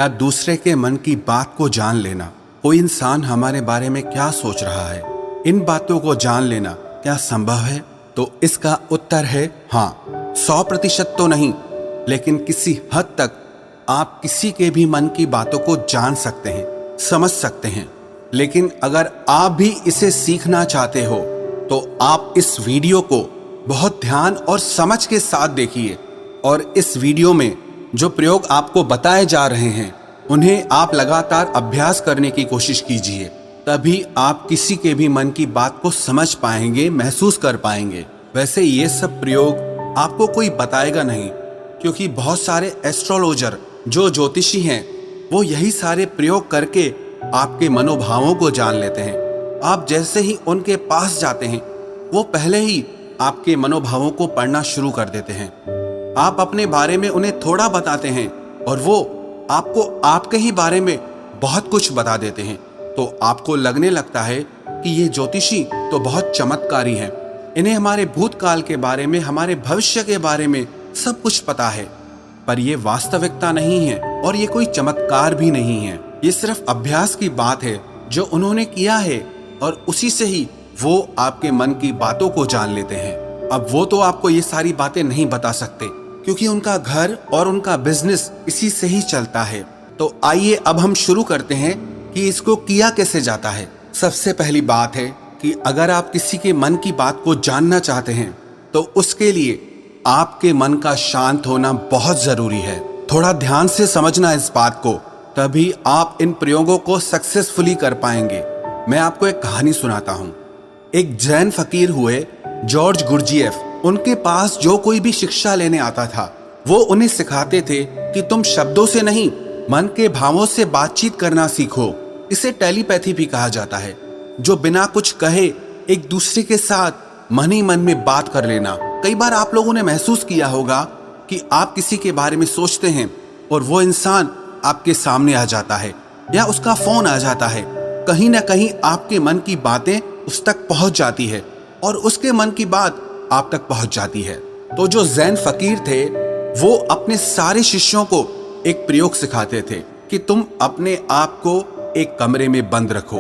या दूसरे के मन की बात को जान लेना, कोई इंसान हमारे बारे में क्या सोच रहा है, इन बातों को जान लेना क्या संभव है? तो इसका उत्तर है हाँ। 100% तो नहीं, लेकिन किसी हद तक आप किसी के भी मन की बातों को जान सकते हैं, समझ सकते हैं। लेकिन अगर आप भी इसे सीखना चाहते हो तो आप इस वीडियो को बहुत ध्यान और समझ के साथ देखिए, और इस वीडियो में जो प्रयोग आपको बताए जा रहे हैं उन्हें आप लगातार अभ्यास करने की कोशिश कीजिए। तभी आप किसी के भी मन की बात को समझ पाएंगे, महसूस कर पाएंगे। वैसे ये सब प्रयोग आपको कोई बताएगा नहीं, क्योंकि बहुत सारे एस्ट्रोलॉजर जो ज्योतिषी हैं वो यही सारे प्रयोग करके आपके मनोभावों को जान लेते हैं। आप जैसे ही उनके पास जाते हैं वो पहले ही आपके मनोभावों को पढ़ना शुरू कर देते हैं। आप अपने बारे में उन्हें थोड़ा बताते हैं और वो आपको आपके ही बारे में बहुत कुछ बता देते हैं। तो आपको लगने लगता है कि ये ज्योतिषी तो बहुत चमत्कारी हैं, इन्हें हमारे भूतकाल के बारे में, हमारे भविष्य के बारे में सब कुछ पता है। पर ये वास्तविकता नहीं है और ये कोई चमत्कार भी नहीं है। ये सिर्फ अभ्यास की बात है जो उन्होंने किया है, और उसी से ही वो आपके मन की बातों को जान लेते हैं। अब वो तो आपको ये सारी बातें नहीं बता सकते, क्योंकि उनका घर और उनका बिजनेस इसी से ही चलता है। तो आइए अब हम शुरू करते हैं कि इसको किया कैसे जाता है। सबसे पहली बात है कि अगर आप किसी के मन की बात को जानना चाहते हैं तो उसके लिए आपके मन का शांत होना बहुत जरूरी है। थोड़ा ध्यान से समझना इस बात को, तभी आप इन प्रयोगों को सक्सेसफुली कर पाएंगे। मैं आपको एक कहानी सुनाता हूँ। एक जैन फकीर हुए जॉर्ज गुरजीएफ, उनके पास जो कोई भी शिक्षा लेने आता था वो उन्हें सिखाते थे कि तुम शब्दों से नहीं, मन के भावों से बातचीत करना सीखो। इसे टेलीपैथी भी कहा जाता है, जो बिना कुछ कहे एक दूसरे के साथ मन ही मन में बात कर लेना। कई बार आप लोगों ने महसूस किया होगा कि आप किसी के बारे में सोचते हैं और वो इंसान आपके सामने आ जाता है या उसका फोन आ जाता है। कहीं ना कहीं आपके मन की बातें उस तक पहुंच जाती है और उसके मन की बात आप तक पहुंच जाती है। तो जो जैन फकीर थे वो अपने सारे शिष्यों को एक प्रयोग सिखाते थे कि तुम अपने आप को एक कमरे में बंद रखो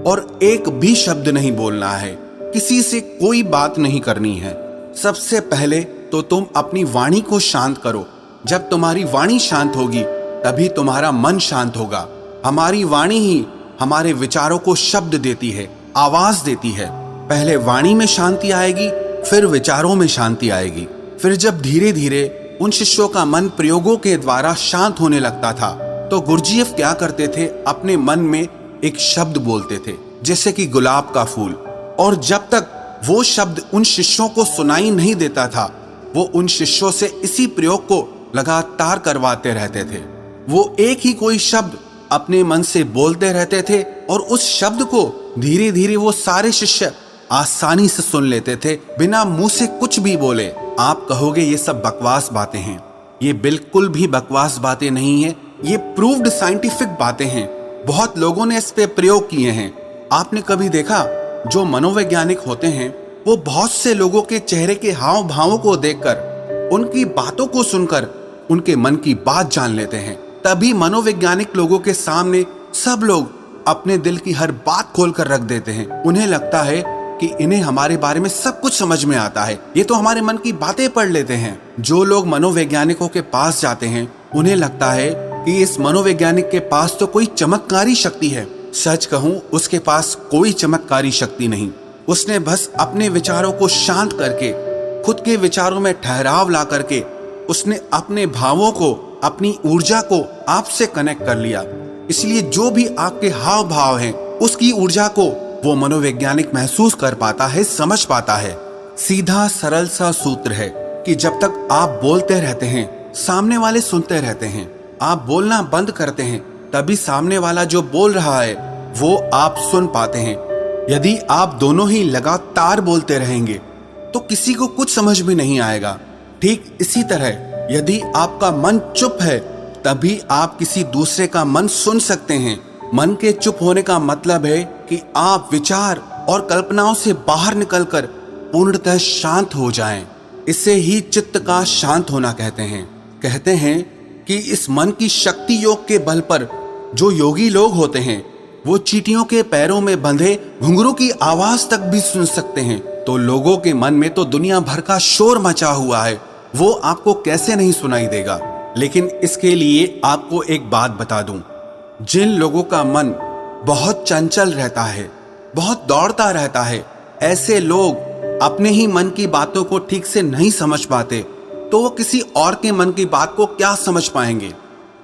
और एक भी शब्द नहीं बोलना है, किसी से कोई बात नहीं करनी है। सबसे पहले तो तुम अपनी वाणी को शांत करो। जब तुम्हारी वाणी शांत होगी तभी तुम्हारा मन शांत होगा। हमारी वाणी ही हमारे विचारों को शब्द देती है, आवाज देती है। पहले वाणी में शांति आएगी, फिर विचारों में शांति आएगी। फिर जब धीरे धीरे उन शिष्यों का मन प्रयोगों के द्वारा शांत होने लगता था तो गुरजीएफ क्या करते थे, अपने मन में एक शब्द बोलते थे, जैसे कि गुलाब का फूल। और जब तक वो शब्द उन शिष्यों को सुनाई नहीं देता था वो उन शिष्यों से इसी प्रयोग को लगातार करवाते रहते थे। वो एक ही कोई शब्द अपने मन से बोलते रहते थे और उस शब्द को धीरे धीरे वो सारे शिष्य आसानी से सुन लेते थे, बिना मुंह से कुछ भी बोले। आप कहोगे ये सब बकवास बातें हैं। ये बिल्कुल भी बकवास बातें नहीं है, ये प्रूव्ड साइंटिफिक बातें हैं। बहुत लोगों ने इस पे प्रयोग किए हैं। आपने कभी देखा, जो मनोवैज्ञानिक होते हैं वो बहुत से लोगों के चेहरे के हाव भावों को देखकर, उनकी बातों को सुनकर उनके मन की बात जान लेते हैं। तभी मनोवैज्ञानिक लोगों के सामने सब लोग अपने दिल की हर बात खोल कर रख देते हैं। उन्हें लगता है कि इन्हें हमारे बारे में सब कुछ समझ में आता है, ये तो हमारे मन की बातें पढ़ लेते हैं। जो लोग मनोवैज्ञानिकों के पास जाते हैं उन्हें लगता है कि इस मनोवैज्ञानिक के पास तो कोई चमत्कारी शक्ति है। सच कहूं, उसके पास कोई चमत्कारी शक्ति नहीं। उसने बस अपने विचारों को शांत करके, खुद के विचारों में ठहराव ला करके, उसने अपने भावों को, अपनी ऊर्जा को आपसे कनेक्ट कर लिया। इसलिए जो भी आपके हाव भाव हैं उसकी ऊर्जा को वो मनोवैज्ञानिक महसूस कर पाता है, समझ पाता है। सीधा सरल सा सूत्र है कि जब तक आप बोलते रहते हैं सामने वाले सुनते रहते हैं। आप बोलना बंद करते हैं तभी सामने वाला जो बोल रहा है वो आप सुन पाते हैं। यदि आप दोनों ही लगातार बोलते रहेंगे तो किसी को कुछ समझ में नहीं आएगा। ठीक इसी तरह यदि आपका मन चुप है तभी आप किसी दूसरे का मन सुन सकते हैं। मन के चुप होने का मतलब है कि आप विचार और कल्पनाओं से बाहर निकलकर पूर्णतः शांत हो जाएं। इसे ही चित्त का शांत होना कहते हैं। कहते हैं कि इस मन की शक्ति योग के बल पर जो योगी लोग होते हैं वो चींटियों के पैरों में बंधे घुंघरू की आवाज तक भी सुन सकते हैं। तो लोगों के मन में तो दुनिया भर का शोर मचा हुआ है, वो आपको कैसे नहीं सुनाई देगा। लेकिन इसके लिए आपको एक बात बता दूं, जिन लोगों का मन बहुत चंचल रहता है, बहुत दौड़ता रहता है, ऐसे लोग अपने ही मन की बातों को ठीक से नहीं समझ पाते, तो वो किसी और के मन की बात को क्या समझ पाएंगे।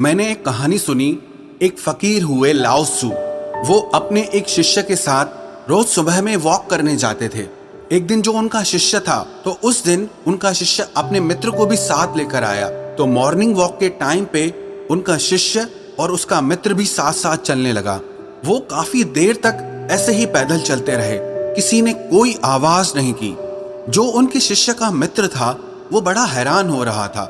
मैंने एक कहानी सुनी, एक फकीर हुए लाओ त्सु, वो अपने एक शिष्य के साथ रोज सुबह में वॉक करने जाते थे। एक दिन जो उनका शिष्य था, तो उस दिन उनका शिष्य अपने मित्र को भी साथ लेकर आया। तो मॉर्निंग वॉक के टाइम पे उनका शिष्य और उसका मित्र भी साथ साथ चलने लगा। वो काफी देर तक ऐसे ही पैदल चलते रहे, किसी ने कोई आवाज नहीं की। जो उनके शिष्य का मित्र था वो बड़ा हैरान हो रहा था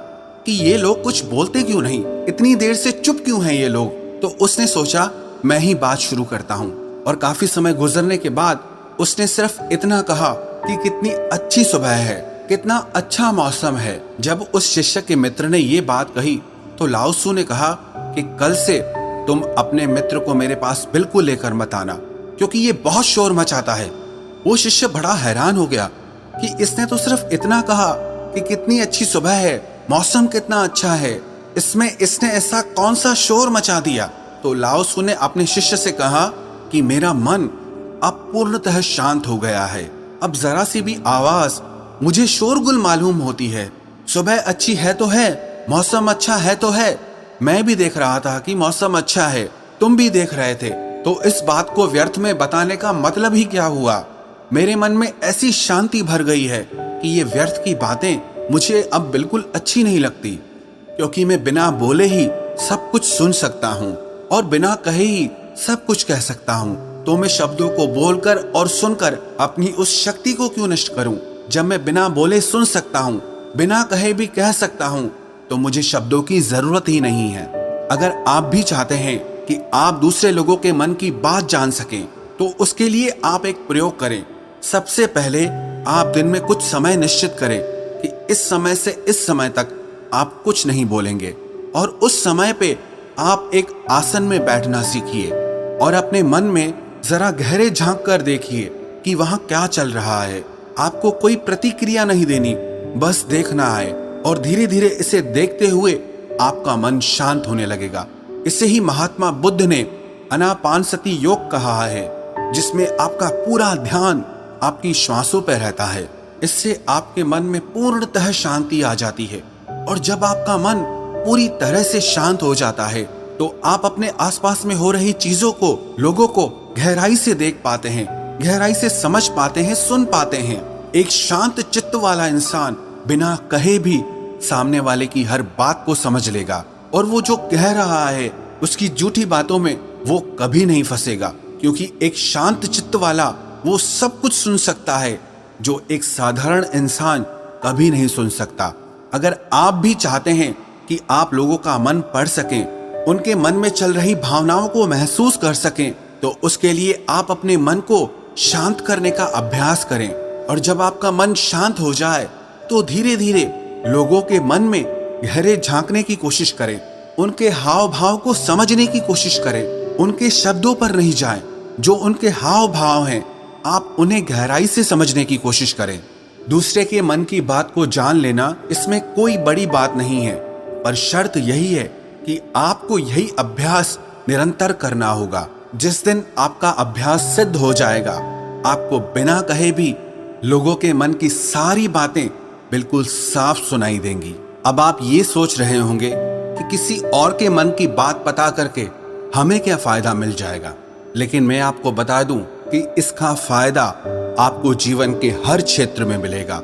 कि ये लोग कुछ बोलते क्यों नहीं, इतनी देर से चुप क्यों हैं ये लोग। तो उसने सोचा मैं ही बात शुरू करता हूँ, और काफी समय गुजरने के बाद उसने सिर्फ इतना कहा कि कितनी अच्छी सुबह है, कितना अच्छा मौसम है। जब उस शिष्य के मित्र ने ये बात कही तो लाओ त्सु ने कहा कि कल से तुम अपने मित्र को मेरे पास बिल्कुल लेकर मत आना, क्योंकि ये बहुत शोर मचाता है। वो शिष्य बड़ा हैरान हो गया कि इसने तो सिर्फ इतना कहा कि कितनी अच्छी सुबह है, मौसम कितना अच्छा है, इसमें इसने ऐसा कौन सा शोर मचा दिया। तो लाओ त्सु ने अपने शिष्य से कहा कि मेरा मन अब पूर्णतः शांत हो गया है, अब जरा सी भी आवाज मुझे शोरगुल मालूम होती है। सुबह अच्छी है तो है, मौसम अच्छा है तो है, मैं भी देख रहा था कि मौसम अच्छा है, तुम भी देख रहे थे, तो इस बात को व्यर्थ में बताने का मतलब ही क्या हुआ। मेरे मन में ऐसी शांति भर गई है कि ये व्यर्थ की बातें मुझे अब बिल्कुल अच्छी नहीं लगती, क्योंकि मैं बिना बोले ही सब कुछ सुन सकता हूँ और बिना कहे ही सब कुछ कह सकता हूँ। तो मैं शब्दों को बोलकर और सुनकर अपनी उस शक्ति को क्यों नष्ट करूं। जब मैं बिना बोले सुन सकता हूं, बिना कहे भी कह सकता हूं, तो मुझे शब्दों की जरूरत ही नहीं है। अगर आप भी चाहते हैं कि आप दूसरे लोगों के मन की बात जान सकें, तो उसके लिए आप एक प्रयोग करें। सबसे पहले आप दिन में कुछ समय निश्चित करें कि इस समय से इस समय तक आप कुछ नहीं बोलेंगे, और उस समय पे आप एक आसन में बैठना सीखिए और अपने मन में जरा गहरे झांक कर देखिए कि वहां क्या चल रहा है। आपको कोई प्रतिक्रिया नहीं देनी, बस देखना है, और धीरे धीरे इसे देखते हुए आपका मन शांत होने लगेगा। इसे ही महात्मा बुद्ध ने आनापानसति योग कहा है, जिसमें आपका पूरा ध्यान आपकी श्वासों पर रहता है। इससे आपके मन में पूर्णतः शांति आ जाती है, और जब आपका मन पूरी तरह से शांत हो जाता है तो आप अपने आसपास में हो रही चीजों को, लोगों को गहराई से देख पाते हैं, गहराई से समझ पाते हैं, सुन पाते हैं। एक शांत चित्त वाला इंसान बिना कहे भी सामने वाले की हर बात को समझ लेगा, और वो जो कह रहा है उसकी झूठी बातों में वो कभी नहीं फंसेगा, क्योंकि एक शांत चित्त वाला वो सब कुछ सुन सकता है जो एक साधारण इंसान कभी नहीं सुन सकता। अगर आप भी चाहते हैं कि आप लोगों का मन पढ़ सकें, उनके मन में चल रही भावनाओं को महसूस कर सकें, तो उसके लिए आप अपने मन को शांत करने का अभ्यास करें। और जब आपका मन शांत हो जाए तो धीरे धीरे लोगों के मन में गहरे झांकने की कोशिश करें, उनके हाव भाव को समझने की कोशिश करें। उनके शब्दों पर नहीं जाएं, जो उनके हाव भाव हैं आप उन्हें गहराई से समझने की कोशिश करें। दूसरे के मन की बात को जान लेना, इसमें कोई बड़ी बात नहीं है, पर शर्त यही है कि आपको यही अभ्यास निरंतर करना होगा। जिस दिन आपका अभ्यास सिद्ध हो जाएगा, आपको बिना कहे भी लोगों के मन की सारी बातें बिल्कुल साफ सुनाई देंगी। अब आप ये सोच रहे होंगे कि किसी और के मन की बात पता करके हमें क्या फायदा मिल जाएगा, लेकिन मैं आपको बता दूं कि इसका फायदा आपको जीवन के हर क्षेत्र में मिलेगा।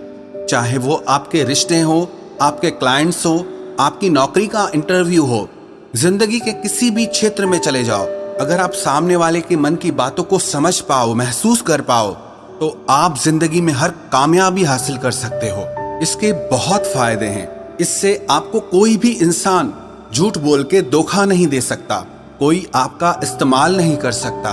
चाहे वो आपके रिश्ते हो, आपके क्लाइंट्स हो, आपकी नौकरी का इंटरव्यू हो, जिंदगी के किसी भी क्षेत्र में चले जाओ, अगर आप सामने वाले के मन की बातों को समझ पाओ, महसूस कर पाओ, तो आप जिंदगी में हर कामयाबी हासिल कर सकते हो। इसके बहुत फायदे हैं। इससे आपको कोई भी इंसान झूठ बोल के धोखा नहीं दे सकता, कोई आपका इस्तेमाल नहीं कर सकता।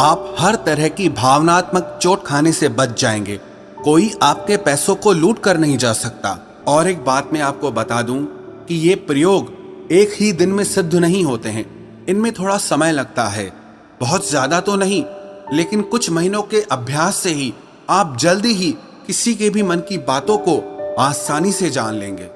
आप हर तरह की भावनात्मक चोट खाने से बच जाएंगे, कोई आपके पैसों को लूट कर नहीं जा सकता। और एक बात मैं आपको बता दूं कि ये प्रयोग एक ही दिन में सिद्ध नहीं होते हैं। इनमें थोड़ा समय लगता है, बहुत ज्यादा तो नहीं, लेकिन कुछ महीनों के अभ्यास से ही आप जल्दी ही किसी के भी मन की बातों को आसानी से जान लेंगे।